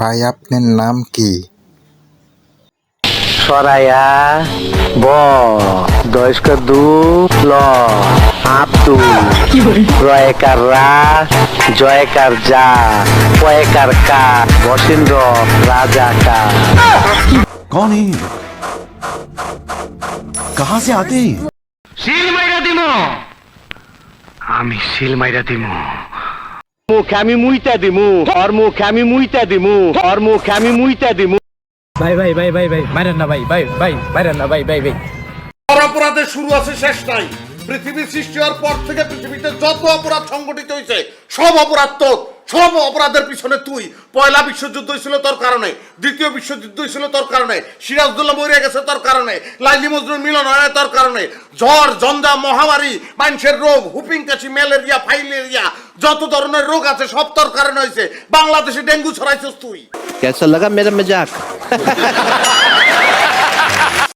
ভাই আপনার নাম কি? সরাইয়া ব দয়স্কর দু ল আব্দুল রয়কার রা জয়কার যা পয়কার কা বসেন্দ্র রাজা কা। कौन है ये लोग? कहां से आते हैं? শিল মাইরা দিমু আমি শিল মাইরা দিমু মুখ আমি মুইতা দিমু ওর মুখ আমি মুইতা দিমু ওর মুখ আমি মুইতা দিমু। ভাই ভাই ভাই ভাই ভাই মারেন না ভাই ভাই ভাই মারেন না ভাই ভাই ভাই। অপরাধের শুরু আছে শেষ নাই। পৃথিবীর সৃষ্টি হওয়ার পর থেকে পৃথিবীতে যত অপরাধ সংগঠিত হয়েছে সব অপরাধ তো, সব অপরাধের পিছনে তুই। পয়লা বিশ্বযুদ্ধ হয়েছিল তোর কারণে, দ্বিতীয় বিশ্বযুদ্ধ হয়েছিল তোর কারণে, সিরাজদৌল্লাহ মরে গেছে তোর কারণে, লাইলি মজনুর মিলন হয় তোর কারণে, জ্বর জন্দা মহামারী মানুষের রোগ হুপিং কাশি ম্যালেরিয়া ফাইলেরিয়া যত ধরনের রোগ আছে সব তোর কারণে হয়েছে। বাংলাদেশে ডেঙ্গু ছড়াইছিস তুই। कैसा लगा मेरा मजाक?